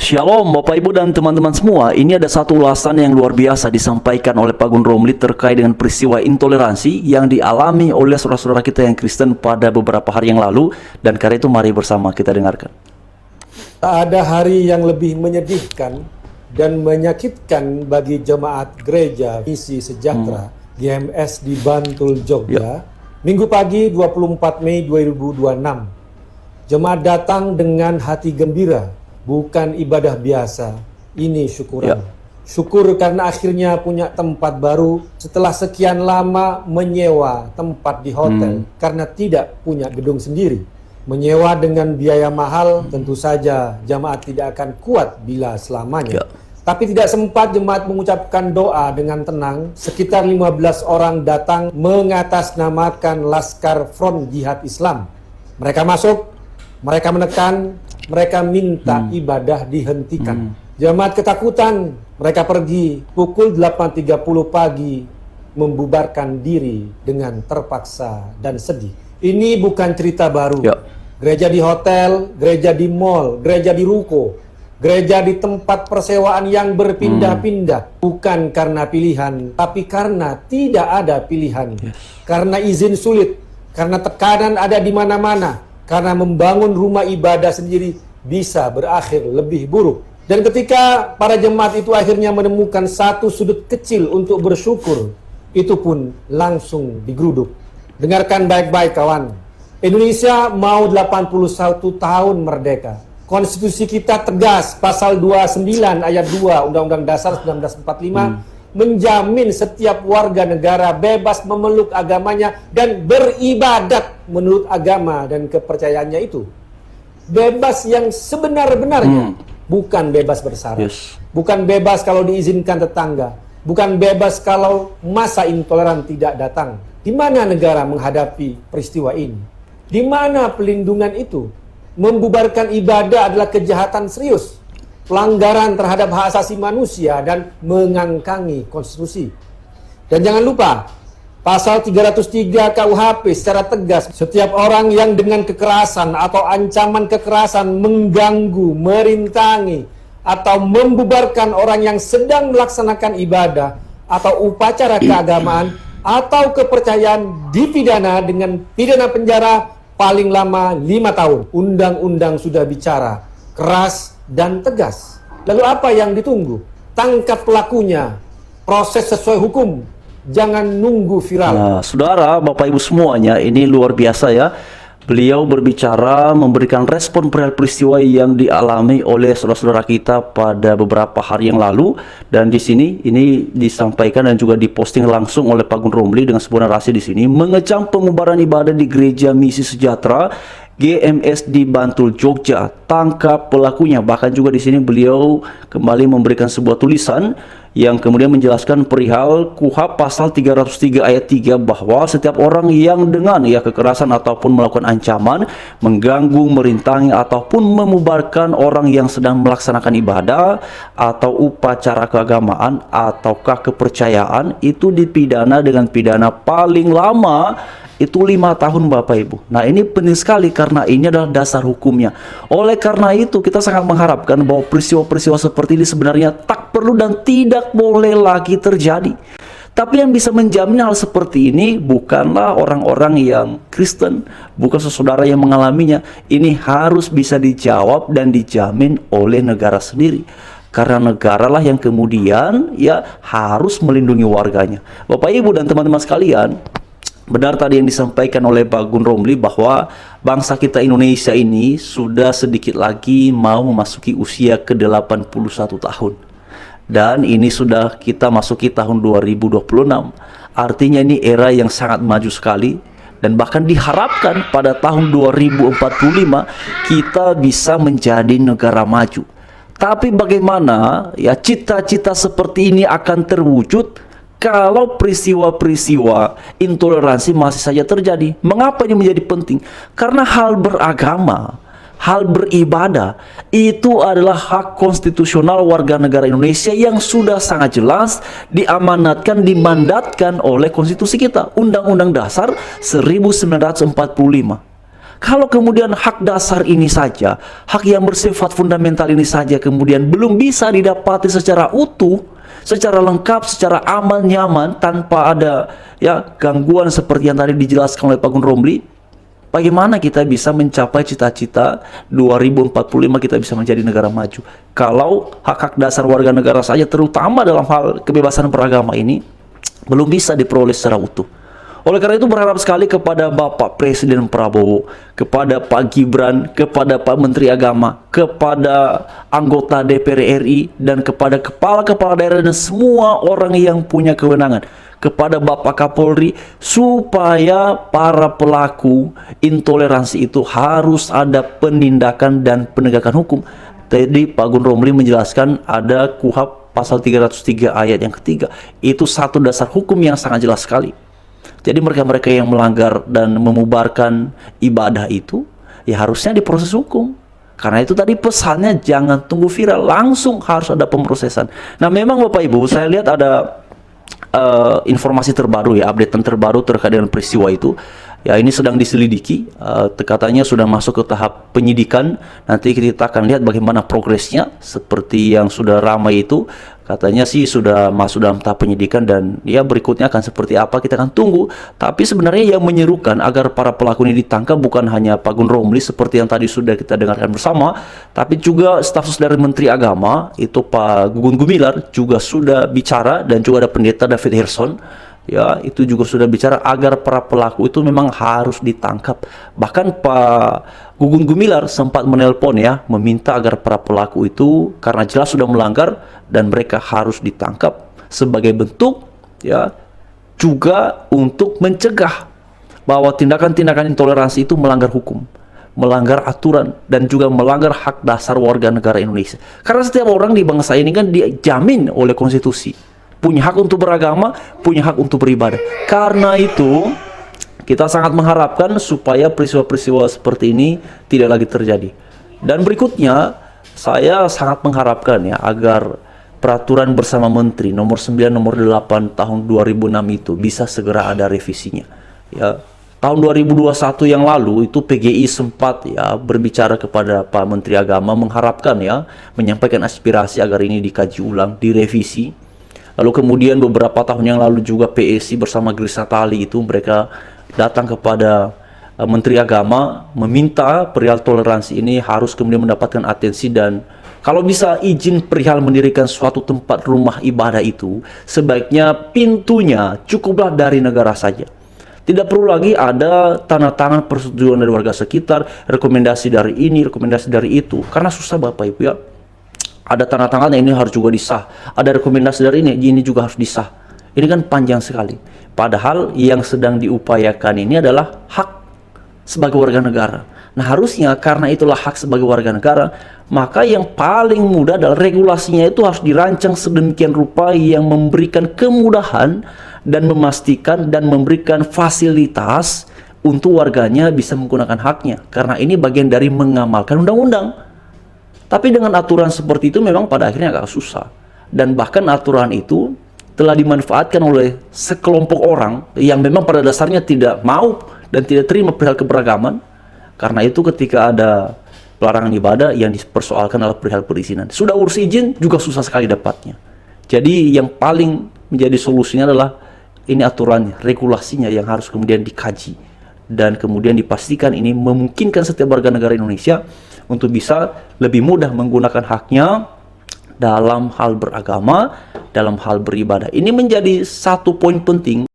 Shalom Bapak Ibu dan teman-teman semua. Ini ada satu ulasan yang luar biasa disampaikan oleh Pak Gun Romli terkait dengan peristiwa intoleransi yang dialami oleh saudara-saudara kita yang Kristen pada beberapa hari yang lalu. Dan karena itu mari bersama kita dengarkan. Tak ada hari yang lebih menyedihkan dan menyakitkan bagi jemaat gereja Misi Sejahtera GMS di Bantul, Jogja. Minggu pagi 24 Mei 2026. Jemaat datang dengan hati gembira, bukan ibadah biasa. Ini syukuran. Syukur karena akhirnya punya tempat baru setelah sekian lama menyewa tempat di hotel karena tidak punya gedung sendiri. Menyewa dengan biaya mahal, tentu saja jemaat tidak akan kuat bila selamanya. Tapi tidak sempat jemaat mengucapkan doa dengan tenang. Sekitar 15 orang datang mengatasnamakan Laskar Front Jihad Islam. Mereka masuk, mereka menekan, mereka minta ibadah dihentikan. Jemaat ketakutan, mereka pergi pukul 8.30 pagi, membubarkan diri dengan terpaksa dan sedih. Ini bukan cerita baru. Gereja di hotel, gereja di mall, gereja di ruko, gereja di tempat persewaan yang berpindah-pindah. Bukan karena pilihan, tapi karena tidak ada pilihan. Karena izin sulit, karena tekanan ada di mana-mana. Karena membangun rumah ibadah sendiri bisa berakhir lebih buruk. Dan ketika para jemaat itu akhirnya menemukan satu sudut kecil untuk bersyukur, itu pun langsung digeruduk. Dengarkan baik-baik kawan. Indonesia mau 81 tahun merdeka. Konstitusi kita tegas, pasal 29 ayat 2 Undang-Undang Dasar 1945 menjamin setiap warga negara bebas memeluk agamanya dan beribadat menurut agama dan kepercayaannya itu. Bebas yang sebenar-benarnya, bukan bebas bersyarat. Bukan bebas kalau diizinkan tetangga, bukan bebas kalau masa intoleran tidak datang. Di mana negara menghadapi peristiwa ini? Di mana pelindungan itu? Membubarkan ibadah adalah kejahatan serius, pelanggaran terhadap hak asasi manusia dan mengangkangi konstitusi. Dan jangan lupa, pasal 303 KUHP secara tegas, setiap orang yang dengan kekerasan atau ancaman kekerasan mengganggu, merintangi, atau membubarkan orang yang sedang melaksanakan ibadah atau upacara keagamaan atau kepercayaan dipidana dengan pidana penjara paling lama 5 tahun. Undang-undang sudah bicara keras dan tegas. Lalu apa yang ditunggu? Tangkap pelakunya, proses sesuai hukum, jangan nunggu viral. Nah, saudara, Bapak Ibu semuanya, ini luar biasa ya. Beliau berbicara, memberikan respon perihal peristiwa yang dialami oleh saudara-saudara kita pada beberapa hari yang lalu. Dan di sini ini disampaikan dan juga diposting langsung oleh Pak Gun Romli dengan sebuah narasi di sini, mengecam pengubaran ibadah di Gereja Misi Sejahtera GMS di Bantul, Jogja. Tangkap pelakunya. Bahkan juga di sini beliau kembali memberikan sebuah tulisan yang kemudian menjelaskan perihal KUHP pasal 303 ayat 3 bahwa setiap orang yang dengan kekerasan ataupun melakukan ancaman, mengganggu, merintangi ataupun memubarkan orang yang sedang melaksanakan ibadah atau upacara keagamaan ataukah kepercayaan itu dipidana dengan pidana paling lama itu 5 tahun Bapak Ibu. Nah, ini penting sekali karena ini adalah dasar hukumnya. Oleh karena itu kita sangat mengharapkan bahwa peristiwa-peristiwa seperti ini sebenarnya tak perlu dan tidak boleh lagi terjadi. Tapi yang bisa menjamin hal seperti ini bukanlah orang-orang yang Kristen, bukan saudara yang mengalaminya. Ini harus bisa dijawab dan dijamin oleh negara sendiri. Karena negaralah yang kemudian harus melindungi warganya. Bapak Ibu dan teman-teman sekalian, benar tadi yang disampaikan oleh Pak Gun Romli bahwa bangsa kita Indonesia ini sudah sedikit lagi mau memasuki usia ke-81 tahun. Dan ini sudah kita masuki tahun 2026. Artinya ini era yang sangat maju sekali. Dan bahkan diharapkan pada tahun 2045 kita bisa menjadi negara maju. Tapi bagaimana cita-cita seperti ini akan terwujud kalau peristiwa-peristiwa intoleransi masih saja terjadi? Mengapa ini menjadi penting? Karena hal beragama, hal beribadah itu adalah hak konstitusional warga negara Indonesia yang sudah sangat jelas diamanatkan, dimandatkan oleh konstitusi kita, Undang-Undang Dasar 1945. Kalau kemudian hak dasar ini saja, hak yang bersifat fundamental ini saja kemudian belum bisa didapati secara utuh, secara lengkap, secara aman, nyaman, tanpa ada ya gangguan seperti yang tadi dijelaskan oleh Pak Gun Romli, bagaimana kita bisa mencapai cita-cita 2045 kita bisa menjadi negara maju? Kalau hak-hak dasar warga negara saja, terutama dalam hal kebebasan beragama ini, belum bisa diperoleh secara utuh. Oleh karena itu berharap sekali kepada Bapak Presiden Prabowo, kepada Pak Gibran, kepada Pak Menteri Agama, kepada anggota DPR RI, dan kepada kepala-kepala daerah dan semua orang yang punya kewenangan, kepada Bapak Kapolri, supaya para pelaku intoleransi itu harus ada penindakan dan penegakan hukum. Tadi Pak Gun Romli menjelaskan ada KUHP pasal 303 ayat yang ketiga. Itu satu dasar hukum yang sangat jelas sekali. Jadi mereka-mereka yang melanggar dan memubarkan ibadah itu, ya harusnya diproses hukum. Karena itu tadi pesannya jangan tunggu viral, langsung harus ada pemrosesan. Nah memang Bapak Ibu, saya lihat ada informasi terbaru ya, updatean terbaru terkait dengan peristiwa itu. Ya ini sedang diselidiki, katanya sudah masuk ke tahap penyidikan. Nanti kita akan lihat bagaimana progresnya. Seperti yang sudah ramai itu, katanya sih sudah masuk dalam tahap penyidikan, dan ya berikutnya akan seperti apa kita akan tunggu. Tapi sebenarnya yang menyerukan agar para pelaku ini ditangkap bukan hanya Pak Gun Romli seperti yang tadi sudah kita dengarkan bersama, tapi juga staf sus dari Menteri Agama itu Pak Gugun Gumilar juga sudah bicara, dan juga ada Pendeta David Hirson. Ya, itu juga sudah bicara agar para pelaku itu memang harus ditangkap. Bahkan Pak Gugun Gumilar sempat menelpon ya, meminta agar para pelaku itu karena jelas sudah melanggar dan mereka harus ditangkap sebagai bentuk ya juga untuk mencegah bahwa tindakan-tindakan intoleransi itu melanggar hukum, melanggar aturan, dan juga melanggar hak dasar warga negara Indonesia. Karena setiap orang di bangsa ini kan dijamin oleh konstitusi, punya hak untuk beragama, punya hak untuk beribadah. Karena itu kita sangat mengharapkan supaya peristiwa-peristiwa seperti ini tidak lagi terjadi. Dan berikutnya saya sangat mengharapkan ya agar peraturan bersama Menteri nomor 9 nomor 8 tahun 2006 itu bisa segera ada revisinya. Ya, tahun 2021 yang lalu itu PGI sempat ya berbicara kepada Pak Menteri Agama, mengharapkan ya, menyampaikan aspirasi agar ini dikaji ulang, direvisi. Lalu kemudian beberapa tahun yang lalu juga PSI bersama Grace Natali itu mereka datang kepada Menteri Agama meminta perihal toleransi ini harus kemudian mendapatkan atensi, dan kalau bisa izin perihal mendirikan suatu tempat rumah ibadah itu sebaiknya pintunya cukuplah dari negara saja. Tidak perlu lagi ada tanda tangan persetujuan dari warga sekitar, rekomendasi dari ini, rekomendasi dari itu, karena susah Bapak Ibu ya. Ada tanda tangannya, ini harus juga disah. Ada rekomendasi dari ini juga harus disah. Ini kan panjang sekali. Padahal yang sedang diupayakan ini adalah hak sebagai warga negara. Nah harusnya karena itulah hak sebagai warga negara, maka yang paling mudah adalah regulasinya itu harus dirancang sedemikian rupa yang memberikan kemudahan dan memastikan dan memberikan fasilitas untuk warganya bisa menggunakan haknya. Karena ini bagian dari mengamalkan undang-undang. Tapi dengan aturan seperti itu memang pada akhirnya agak susah. Dan bahkan aturan itu telah dimanfaatkan oleh sekelompok orang yang memang pada dasarnya tidak mau dan tidak terima perihal keberagaman. Karena itu ketika ada pelarangan ibadah yang dipersoalkan adalah perihal perizinan. Sudah urus izin juga susah sekali dapatnya. Jadi yang paling menjadi solusinya adalah ini aturannya, regulasinya yang harus kemudian dikaji. Dan kemudian dipastikan ini memungkinkan setiap warga negara Indonesia untuk bisa lebih mudah menggunakan haknya dalam hal beragama, dalam hal beribadah. Ini menjadi satu poin penting